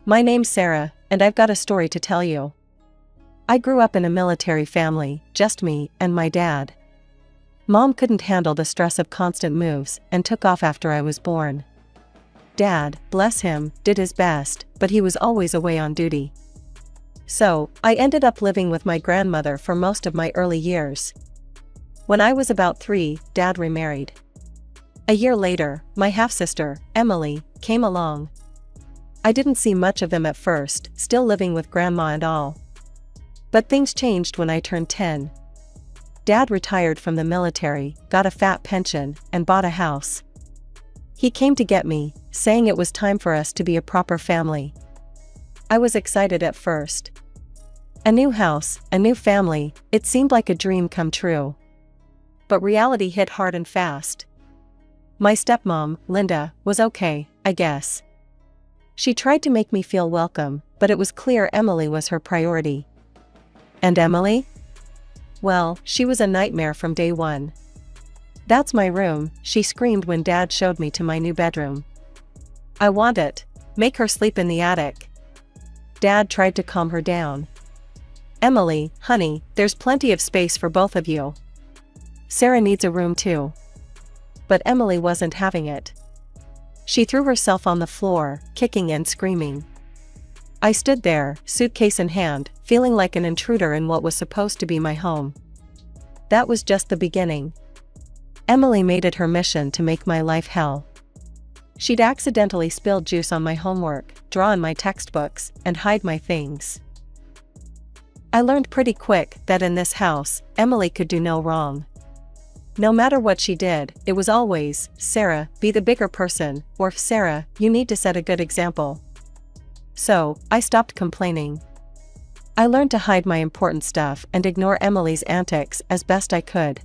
My name's Sarah, and I've got a story to tell you. I grew up in a military family, just me and my dad. Mom couldn't handle the stress of constant moves and took off after I was born. Dad, bless him, did his best, but he was always away on duty. So, I ended up living with my grandmother for most of my early years. When I was about 3, Dad remarried. A year later, my half-sister, Emily, came along. I didn't see much of them at first, still living with Grandma and all. But things changed when I turned 10. Dad retired from the military, got a fat pension, and bought a house. He came to get me, saying it was time for us to be a proper family. I was excited at first. A new house, a new family, it seemed like a dream come true. But reality hit hard and fast. My stepmom, Linda, was okay, I guess. She tried to make me feel welcome, but it was clear Emily was her priority. And Emily? Well, she was a nightmare from day one. "That's my room," she screamed when Dad showed me to my new bedroom. "I want it. Make her sleep in the attic." Dad tried to calm her down. "Emily, honey, there's plenty of space for both of you. Sarah needs a room too." But Emily wasn't having it. She threw herself on the floor, kicking and screaming. I stood there, suitcase in hand, feeling like an intruder in what was supposed to be my home. That was just the beginning. Emily made it her mission to make my life hell. She'd accidentally spilled juice on my homework, draw on my textbooks, and hide my things. I learned pretty quick that in this house, Emily could do no wrong. No matter what she did, it was always, "Sarah, be the bigger person," or "Sarah, you need to set a good example." So, I stopped complaining. I learned to hide my important stuff and ignore Emily's antics as best I could.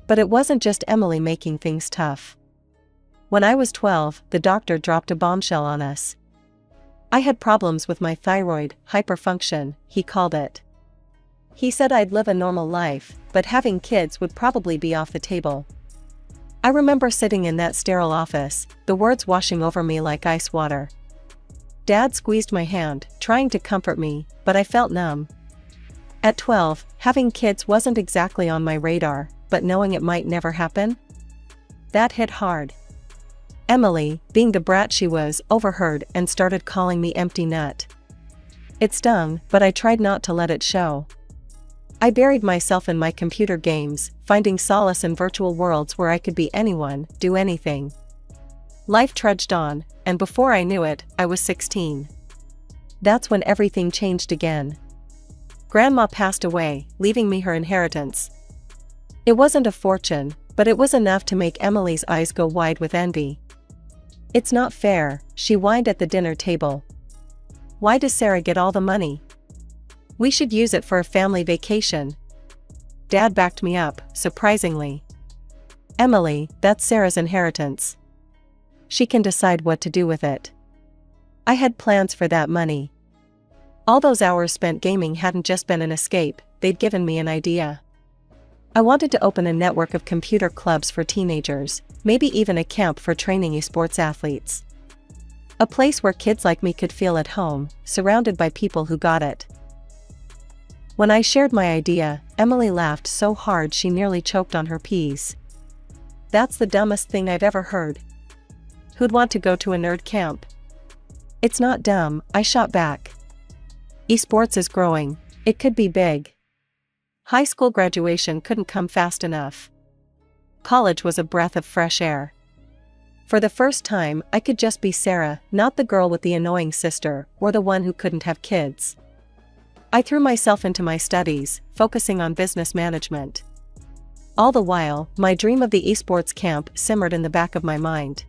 But it wasn't just Emily making things tough. When I was 12, the doctor dropped a bombshell on us. I had problems with my thyroid, hyperfunction, he called it. He said I'd live a normal life, but having kids would probably be off the table. I remember sitting in that sterile office, the words washing over me like ice water. Dad squeezed my hand, trying to comfort me, but I felt numb. At 12, having kids wasn't exactly on my radar, but knowing it might never happen? That hit hard. Emily, being the brat she was, overheard and started calling me empty nut. It stung, but I tried not to let it show. I buried myself in my computer games, finding solace in virtual worlds where I could be anyone, do anything. Life trudged on, and before I knew it, I was 16. That's when everything changed again. Grandma passed away, leaving me her inheritance. It wasn't a fortune, but it was enough to make Emily's eyes go wide with envy. "It's not fair," she whined at the dinner table. "Why does Sarah get all the money? We should use it for a family vacation." Dad backed me up, surprisingly. "Emily, that's Sarah's inheritance. She can decide what to do with it." I had plans for that money. All those hours spent gaming hadn't just been an escape, they'd given me an idea. I wanted to open a network of computer clubs for teenagers, maybe even a camp for training esports athletes. A place where kids like me could feel at home, surrounded by people who got it. When I shared my idea, Emily laughed so hard she nearly choked on her peas. "That's the dumbest thing I've ever heard. Who'd want to go to a nerd camp?" "It's not dumb," I shot back. "Esports is growing. It could be big." High school graduation couldn't come fast enough. College was a breath of fresh air. For the first time, I could just be Sarah, not the girl with the annoying sister, or the one who couldn't have kids. I threw myself into my studies, focusing on business management. All the while, my dream of the esports camp simmered in the back of my mind.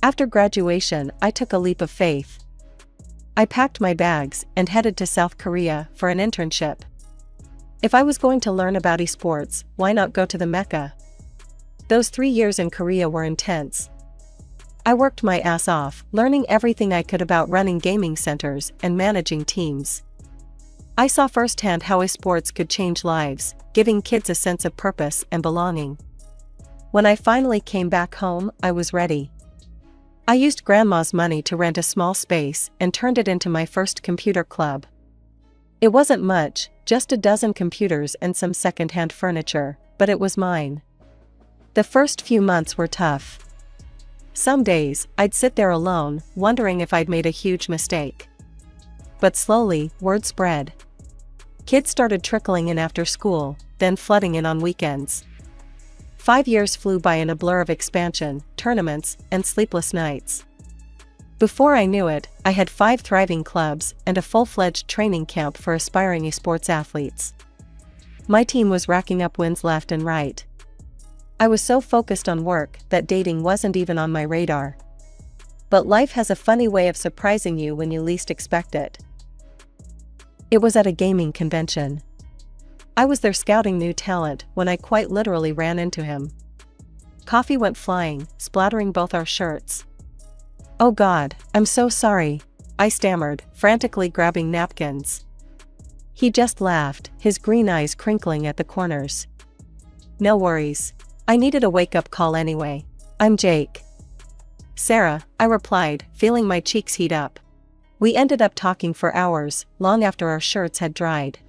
After graduation, I took a leap of faith. I packed my bags and headed to South Korea for an internship. If I was going to learn about esports, why not go to the Mecca? Those 3 years in Korea were intense. I worked my ass off, learning everything I could about running gaming centers and managing teams. I saw firsthand how esports could change lives, giving kids a sense of purpose and belonging. When I finally came back home, I was ready. I used grandma's money to rent a small space and turned it into my first computer club. It wasn't much, just a dozen computers and some second-hand furniture, but it was mine. The first few months were tough. Some days, I'd sit there alone, wondering if I'd made a huge mistake. But slowly, word spread. Kids started trickling in after school, then flooding in on weekends. 5 years flew by in a blur of expansion, tournaments, and sleepless nights. Before I knew it, I had 5 thriving clubs and a full-fledged training camp for aspiring esports athletes. My team was racking up wins left and right. I was so focused on work that dating wasn't even on my radar. But life has a funny way of surprising you when you least expect it. It was at a gaming convention. I was there scouting new talent when I quite literally ran into him. Coffee went flying, splattering both our shirts. "Oh God, I'm so sorry," I stammered, frantically grabbing napkins. He just laughed, his green eyes crinkling at the corners. "No worries. I needed a wake-up call anyway. I'm Jake." "Sarah," I replied, feeling my cheeks heat up. We ended up talking for hours, long after our shirts had dried.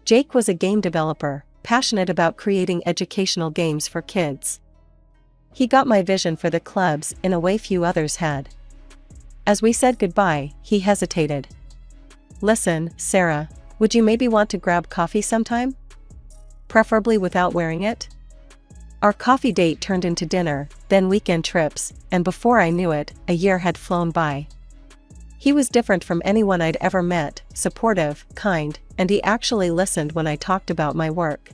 Jake was a game developer, passionate about creating educational games for kids. He got my vision for the clubs in a way few others had. As we said goodbye, he hesitated. "Listen, Sarah, would you maybe want to grab coffee sometime? Preferably without wearing it?" Our coffee date turned into dinner, then weekend trips, and before I knew it, a year had flown by. He was different from anyone I'd ever met, supportive, kind, and he actually listened when I talked about my work.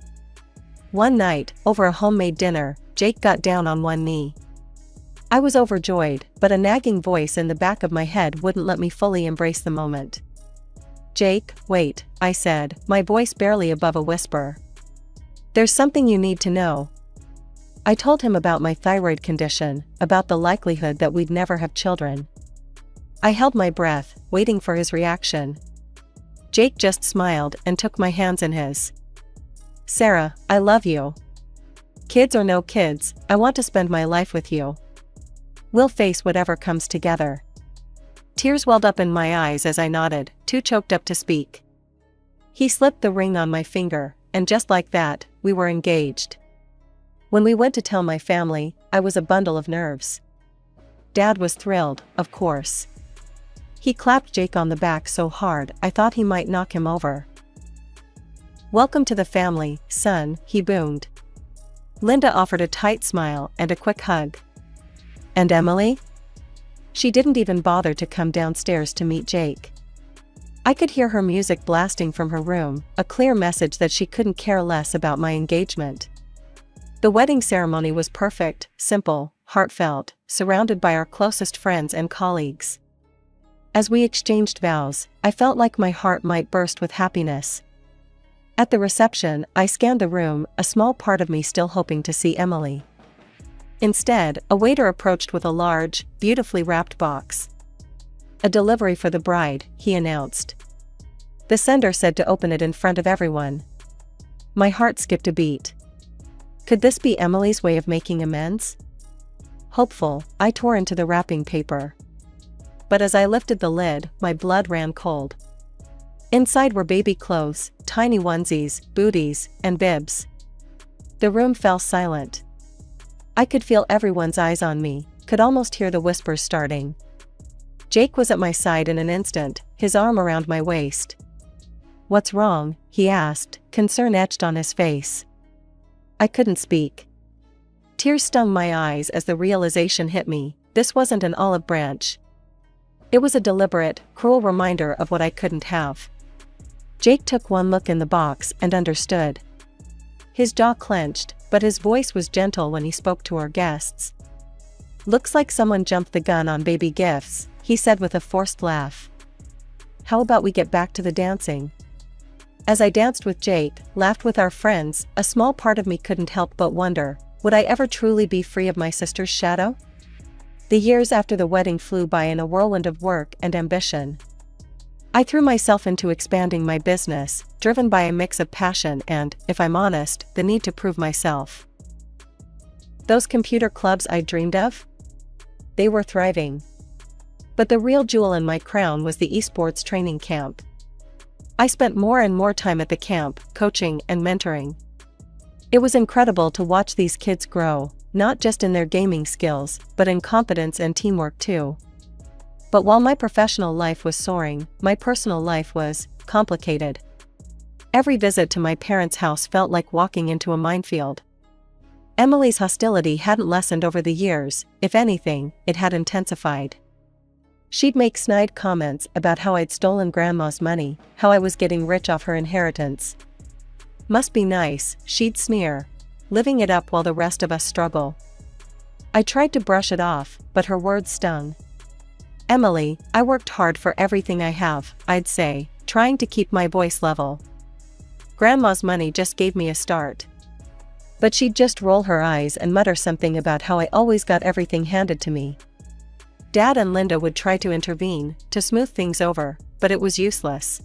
One night, over a homemade dinner, Jake got down on one knee. I was overjoyed, but a nagging voice in the back of my head wouldn't let me fully embrace the moment. "Jake, wait," I said, my voice barely above a whisper. "There's something you need to know." I told him about my thyroid condition, about the likelihood that we'd never have children. I held my breath, waiting for his reaction. Jake just smiled and took my hands in his. "Sarah, I love you. Kids or no kids, I want to spend my life with you. We'll face whatever comes together." Tears welled up in my eyes as I nodded, too choked up to speak. He slipped the ring on my finger, and just like that, we were engaged. When we went to tell my family, I was a bundle of nerves. Dad was thrilled, of course. He clapped Jake on the back so hard I thought he might knock him over. "Welcome to the family, son," he boomed. Linda offered a tight smile and a quick hug. "And Emily?" She didn't even bother to come downstairs to meet Jake. I could hear her music blasting from her room, a clear message that she couldn't care less about my engagement. The wedding ceremony was perfect, simple, heartfelt, surrounded by our closest friends and colleagues. As we exchanged vows, I felt like my heart might burst with happiness. At the reception, I scanned the room, a small part of me still hoping to see Emily. Instead, a waiter approached with a large, beautifully wrapped box. "A delivery for the bride," he announced. The sender said to open it in front of everyone. My heart skipped a beat. Could this be Emily's way of making amends? Hopeful, I tore into the wrapping paper. But as I lifted the lid, my blood ran cold. Inside were baby clothes, tiny onesies, booties, and bibs. The room fell silent. I could feel everyone's eyes on me, could almost hear the whispers starting. Jake was at my side in an instant, his arm around my waist. "What's wrong?" he asked, concern etched on his face. I couldn't speak. Tears stung my eyes as the realization hit me, this wasn't an olive branch. It was a deliberate, cruel reminder of what I couldn't have. Jake took one look in the box and understood. His jaw clenched, but his voice was gentle when he spoke to our guests. "Looks like someone jumped the gun on baby gifts," he said with a forced laugh. "How about we get back to the dancing?" As I danced with Jake, laughed with our friends, a small part of me couldn't help but wonder, would I ever truly be free of my sister's shadow? The years after the wedding flew by in a whirlwind of work and ambition. I threw myself into expanding my business, driven by a mix of passion and, if I'm honest, the need to prove myself. Those computer clubs I dreamed of? they were thriving. But the real jewel in my crown was the esports training camp. I spent more and more time at the camp, coaching and mentoring. It was incredible to watch these kids grow, not just in their gaming skills, but in confidence and teamwork too. But while my professional life was soaring, my personal life was complicated. Every visit to my parents' house felt like walking into a minefield. Emily's hostility hadn't lessened over the years, if anything, it had intensified. She'd make snide comments about how I'd stolen Grandma's money, how I was getting rich off her inheritance. Must be nice, she'd sneer, living it up while the rest of us struggle. I tried to brush it off, but her words stung. Emily, I worked hard for everything I have, I'd say, trying to keep my voice level. Grandma's money just gave me a start. But she'd just roll her eyes and mutter something about how I always got everything handed to me. Dad and Linda would try to intervene, to smooth things over, but it was useless.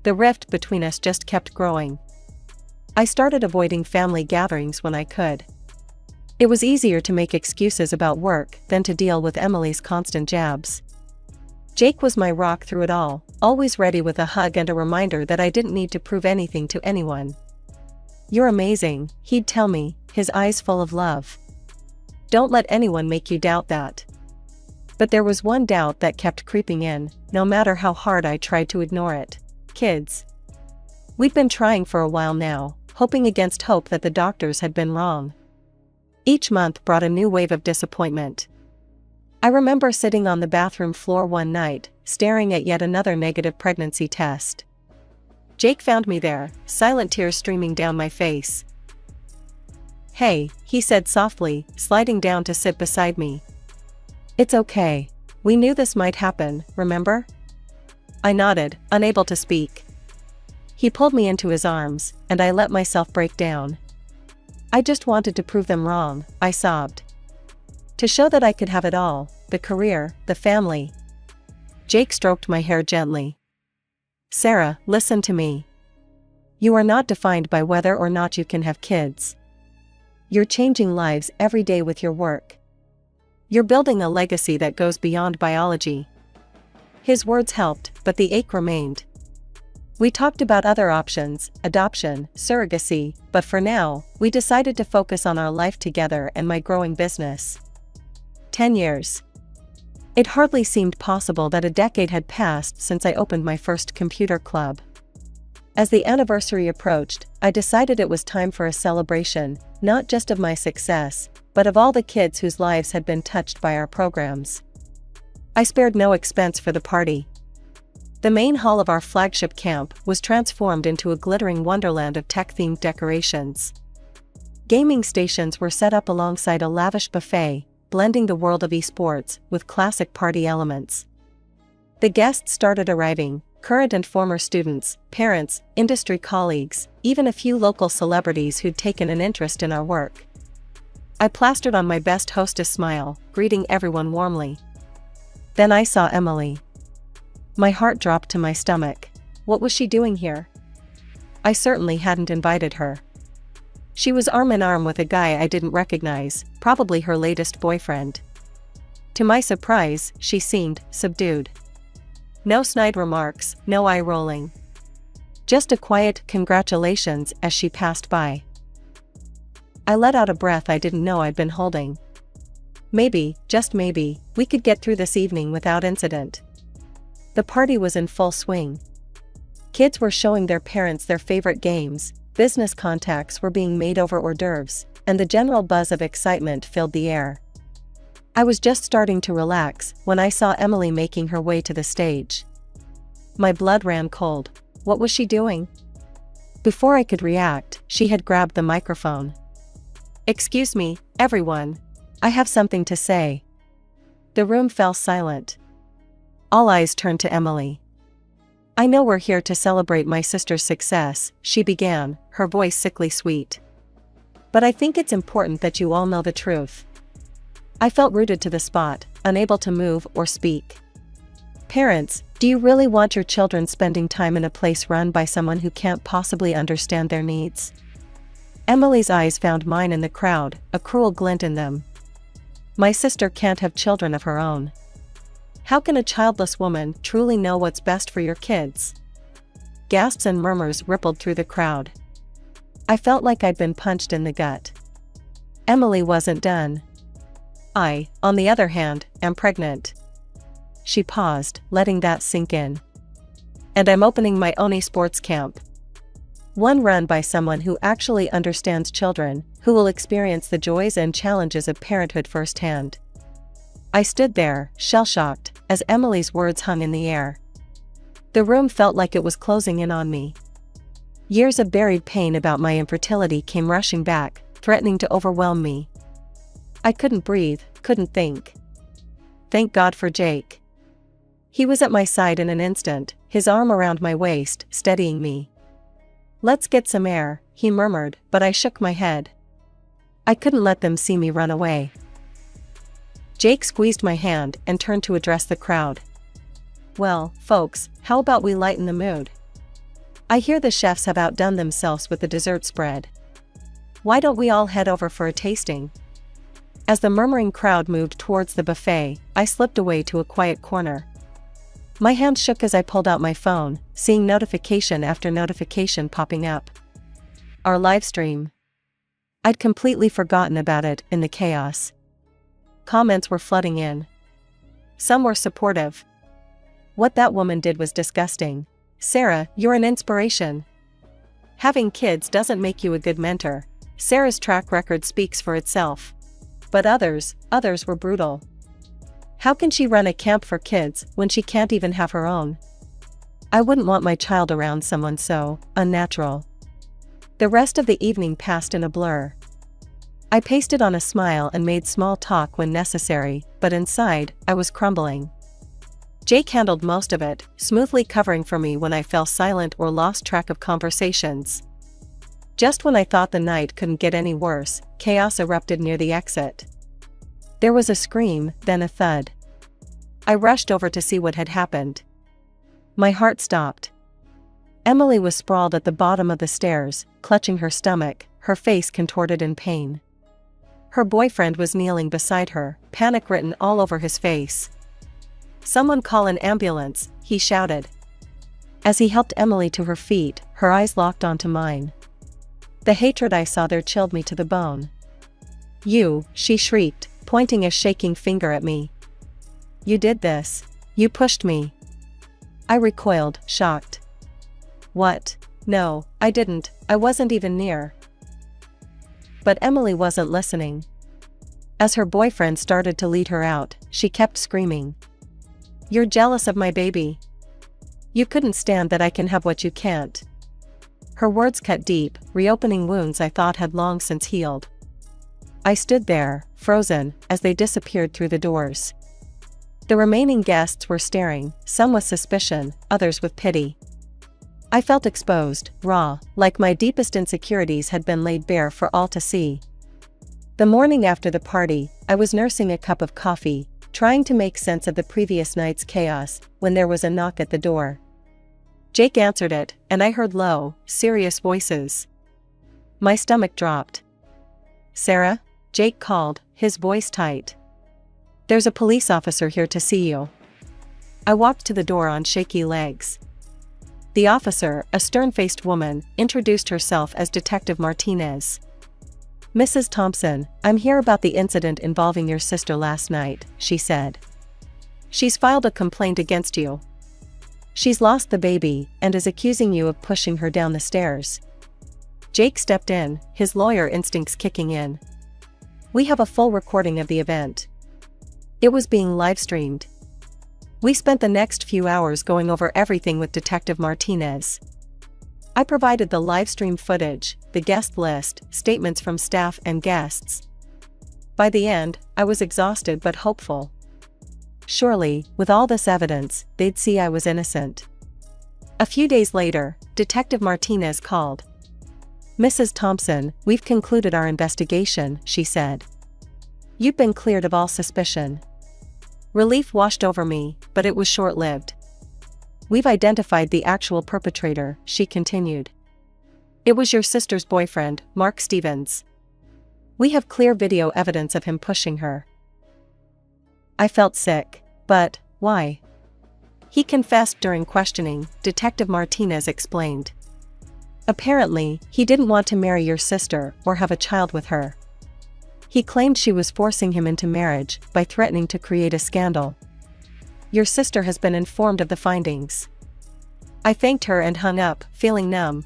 The rift between us just kept growing. I started avoiding family gatherings when I could. It was easier to make excuses about work than to deal with Emily's constant jabs. Jake was my rock through it all, always ready with a hug and a reminder that I didn't need to prove anything to anyone. "You're amazing," he'd tell me, his eyes full of love. "Don't let anyone make you doubt that." But there was one doubt that kept creeping in, no matter how hard I tried to ignore it. Kids. We'd been trying for a while now, hoping against hope that the doctors had been wrong. Each month brought a new wave of disappointment. I remember sitting on the bathroom floor one night, staring at yet another negative pregnancy test. Jake found me there, silent tears streaming down my face. "Hey," he said softly, sliding down to sit beside me. "It's okay. We knew this might happen, remember?" I nodded, unable to speak. He pulled me into his arms, and I let myself break down. "I just wanted to prove them wrong," I sobbed. "To show that I could have it all, the career, the family." Jake stroked my hair gently. "Sarah, listen to me. You are not defined by whether or not you can have kids. You're changing lives every day with your work. You're building a legacy that goes beyond biology." His words helped, but the ache remained. We talked about other options, adoption, surrogacy, but for now, we decided to focus on our life together and my growing business. 10 years. It hardly seemed possible that a decade had passed since I opened my first computer club. As the anniversary approached, I decided it was time for a celebration, not just of my success, but of all the kids whose lives had been touched by our programs. I spared no expense for the party. The main hall of our flagship camp was transformed into a glittering wonderland of tech-themed decorations. Gaming stations were set up alongside a lavish buffet, blending the world of esports with classic party elements. The guests started arriving, current and former students, parents, industry colleagues, even a few local celebrities who'd taken an interest in our work. I plastered on my best hostess smile, greeting everyone warmly. Then I saw Emily. My heart dropped to my stomach. What was she doing here? I certainly hadn't invited her. She was arm in arm with a guy I didn't recognize, probably her latest boyfriend. To my surprise, she seemed subdued. No snide remarks, no eye rolling. Just a quiet congratulations as she passed by. I let out a breath I didn't know I'd been holding. Maybe, just maybe, we could get through this evening without incident. The party was in full swing. Kids were showing their parents their favorite games, business contacts were being made over hors d'oeuvres, and the general buzz of excitement filled the air. I was just starting to relax when I saw Emily making her way to the stage. My blood ran cold. What was she doing? Before I could react, she had grabbed the microphone. "Excuse me, everyone. I have something to say." The room fell silent. All eyes turned to Emily. "I know we're here to celebrate my sister's success," she began, her voice sickly sweet. "But I think it's important that you all know the truth." I felt rooted to the spot, unable to move or speak. "Parents, do you really want your children spending time in a place run by someone who can't possibly understand their needs?" Emily's eyes found mine in the crowd, a cruel glint in them. My sister can't have children of her own. How can a childless woman truly know what's best for your kids? Gasps and murmurs rippled through the crowd. I felt like I'd been punched in the gut. Emily wasn't done. I, on the other hand, am pregnant. She paused, letting that sink in. And I'm opening my own esports camp. One run by someone who actually understands children, who will experience the joys and challenges of parenthood firsthand. I stood there, shell-shocked, as Emily's words hung in the air. The room felt like it was closing in on me. Years of buried pain about my infertility came rushing back, threatening to overwhelm me. I couldn't breathe, couldn't think. Thank God for Jake. He was at my side in an instant, his arm around my waist, steadying me. Let's get some air, he murmured, but I shook my head. I couldn't let them see me run away. Jake squeezed my hand and turned to address the crowd. Well, folks, how about we lighten the mood? I hear the chefs have outdone themselves with the dessert spread. Why don't we all head over for a tasting? As the murmuring crowd moved towards the buffet, I slipped away to a quiet corner. My hand shook as I pulled out my phone, seeing notification after notification popping up. Our live stream. I'd completely forgotten about it in the chaos. Comments were flooding in. Some were supportive. What that woman did was disgusting. Sarah, you're an inspiration. Having kids doesn't make you a good mentor. Sarah's track record speaks for itself. But others were brutal. How can she run a camp for kids when she can't even have her own? I wouldn't want my child around someone so unnatural. The rest of the evening passed in a blur. I pasted on a smile and made small talk when necessary, but inside, I was crumbling. Jake handled most of it, smoothly covering for me when I fell silent or lost track of conversations. Just when I thought the night couldn't get any worse, chaos erupted near the exit. There was a scream, then a thud. I rushed over to see what had happened. My heart stopped. Emily was sprawled at the bottom of the stairs, clutching her stomach, her face contorted in pain. Her boyfriend was kneeling beside her, panic written all over his face. Someone call an ambulance, he shouted. As he helped Emily to her feet, her eyes locked onto mine. The hatred I saw there chilled me to the bone. You, she shrieked, pointing a shaking finger at me. You did this. You pushed me. I recoiled, shocked. What? No, I didn't, I wasn't even near. But Emily wasn't listening. As her boyfriend started to lead her out, she kept screaming. You're jealous of my baby. You couldn't stand that I can have what you can't. Her words cut deep, reopening wounds I thought had long since healed. I stood there, frozen, as they disappeared through the doors. The remaining guests were staring, some with suspicion, others with pity. I felt exposed, raw, like my deepest insecurities had been laid bare for all to see. The morning after the party, I was nursing a cup of coffee, trying to make sense of the previous night's chaos, when there was a knock at the door. Jake answered it, and I heard low, serious voices. My stomach dropped. Sarah? Jake called, his voice tight. There's a police officer here to see you. I walked to the door on shaky legs. The officer, a stern-faced woman, introduced herself as Detective Martinez. Mrs. Thompson, I'm here about the incident involving your sister last night, she said. She's filed a complaint against you. She's lost the baby, and is accusing you of pushing her down the stairs. Jake stepped in, his lawyer instincts kicking in. We have a full recording of the event. It was being live-streamed. We spent the next few hours going over everything with Detective Martinez. I provided the live-stream footage, the guest list, statements from staff and guests. By the end, I was exhausted but hopeful. Surely, with all this evidence, they'd see I was innocent. A few days later, Detective Martinez called. Mrs. Thompson, we've concluded our investigation, she said. You've been cleared of all suspicion. Relief washed over me, but it was short-lived. We've identified the actual perpetrator, she continued. It was your sister's boyfriend, Mark Stevens. We have clear video evidence of him pushing her. I felt sick. But, why? He confessed during questioning, Detective Martinez explained. Apparently, he didn't want to marry your sister or have a child with her. He claimed she was forcing him into marriage by threatening to create a scandal. Your sister has been informed of the findings. I thanked her and hung up, feeling numb.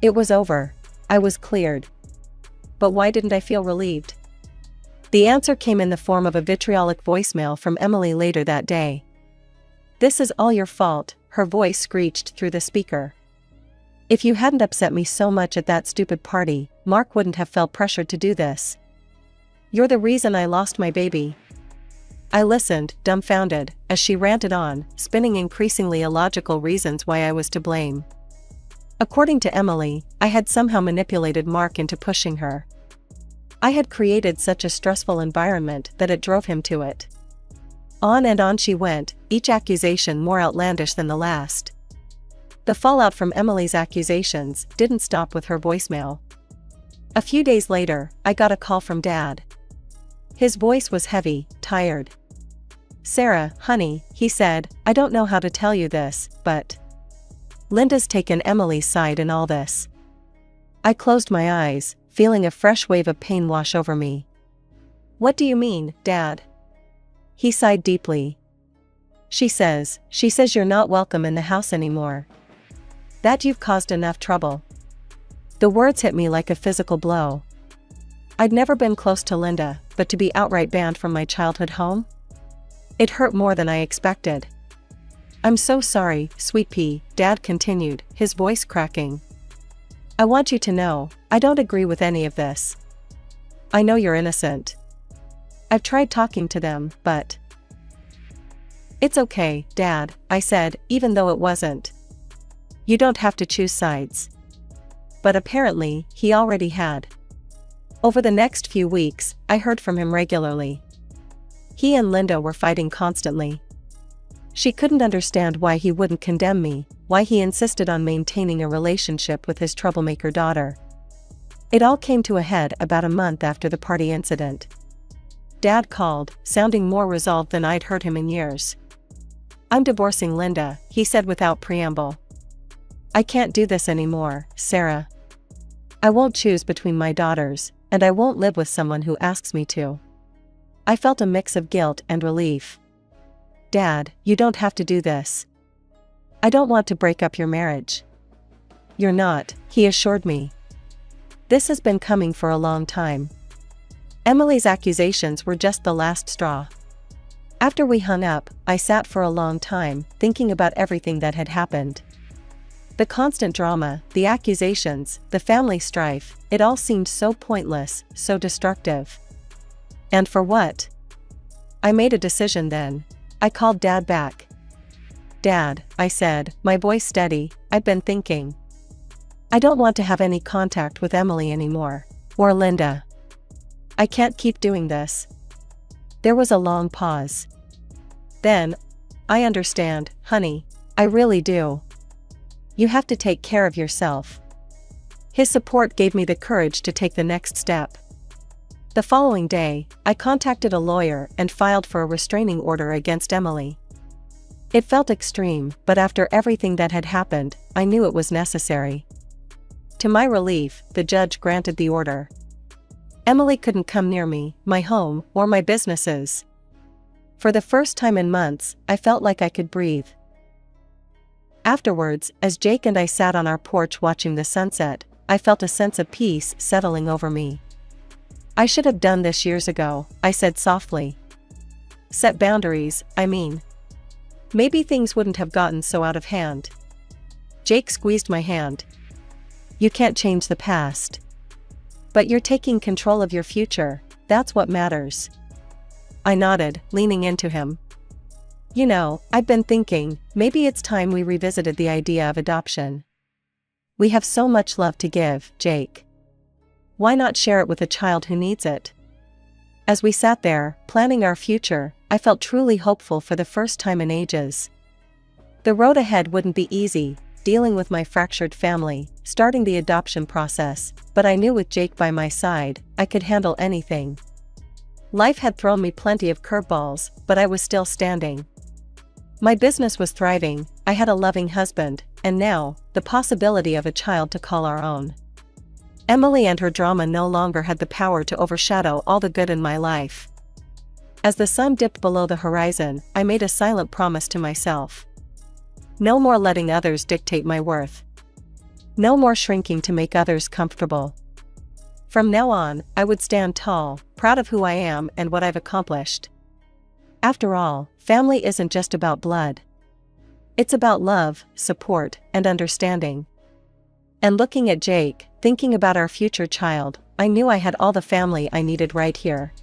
It was over. I was cleared. But why didn't I feel relieved? The answer came in the form of a vitriolic voicemail from Emily later that day. "This is all your fault," her voice screeched through the speaker. "If you hadn't upset me so much at that stupid party, Mark wouldn't have felt pressured to do this. You're the reason I lost my baby." I listened, dumbfounded, as she ranted on, spinning increasingly illogical reasons why I was to blame. According to Emily, I had somehow manipulated Mark into pushing her. I had created such a stressful environment that it drove him to it. On and on she went, each accusation more outlandish than the last. The fallout from Emily's accusations didn't stop with her voicemail. A few days later, I got a call from Dad. His voice was heavy, tired. "Sarah, honey," he said, "I don't know how to tell you this, but Linda's taken Emily's side in all this." I closed my eyes, feeling a fresh wave of pain wash over me. "What do you mean, Dad?" He sighed deeply. She says you're not welcome in the house anymore. That you've caused enough trouble." The words hit me like a physical blow. I'd never been close to Linda, but to be outright banned from my childhood home? It hurt more than I expected. "I'm so sorry, sweet pea," Dad continued, his voice cracking. "I want you to know, I don't agree with any of this. I know you're innocent. I've tried talking to them, but..." "It's okay, Dad," I said, even though it wasn't. "You don't have to choose sides." But apparently, he already had. Over the next few weeks, I heard from him regularly. He and Linda were fighting constantly. She couldn't understand why he wouldn't condemn me, why he insisted on maintaining a relationship with his troublemaker daughter. It all came to a head about a month after the party incident. Dad called, sounding more resolved than I'd heard him in years. "I'm divorcing Linda," he said without preamble. "I can't do this anymore, Sarah. I won't choose between my daughters, and I won't live with someone who asks me to." I felt a mix of guilt and relief. "Dad, you don't have to do this. I don't want to break up your marriage." "You're not," he assured me. "This has been coming for a long time." Emily's accusations were just the last straw. After we hung up, I sat for a long time, thinking about everything that had happened. The constant drama, the accusations, the family strife, it all seemed so pointless, so destructive. And for what? I made a decision then. I called Dad back. "Dad," I said, my voice steady, "I've been thinking. I don't want to have any contact with Emily anymore. Or Linda. I can't keep doing this." There was a long pause. Then, "I understand, honey. I really do. You have to take care of yourself." His support gave me the courage to take the next step. The following day, I contacted a lawyer and filed for a restraining order against Emily. It felt extreme, but after everything that had happened, I knew it was necessary. To my relief, the judge granted the order. Emily couldn't come near me, my home, or my businesses. For the first time in months, I felt like I could breathe. Afterwards, as Jake and I sat on our porch watching the sunset, I felt a sense of peace settling over me. "I should have done this years ago," I said softly. "Set boundaries, I mean. Maybe things wouldn't have gotten so out of hand." Jake squeezed my hand. "You can't change the past. But you're taking control of your future, that's what matters." I nodded, leaning into him. "You know, I've been thinking, maybe it's time we revisited the idea of adoption. We have so much love to give, Jake. Why not share it with a child who needs it?" As we sat there, planning our future, I felt truly hopeful for the first time in ages. The road ahead wouldn't be easy, dealing with my fractured family, starting the adoption process, but I knew with Jake by my side, I could handle anything. Life had thrown me plenty of curveballs, but I was still standing. My business was thriving, I had a loving husband, and now, the possibility of a child to call our own. Emily and her drama no longer had the power to overshadow all the good in my life. As the sun dipped below the horizon, I made a silent promise to myself. No more letting others dictate my worth. No more shrinking to make others comfortable. From now on, I would stand tall, proud of who I am and what I've accomplished. After all, family isn't just about blood. It's about love, support, and understanding. And looking at Jake, thinking about our future child, I knew I had all the family I needed right here.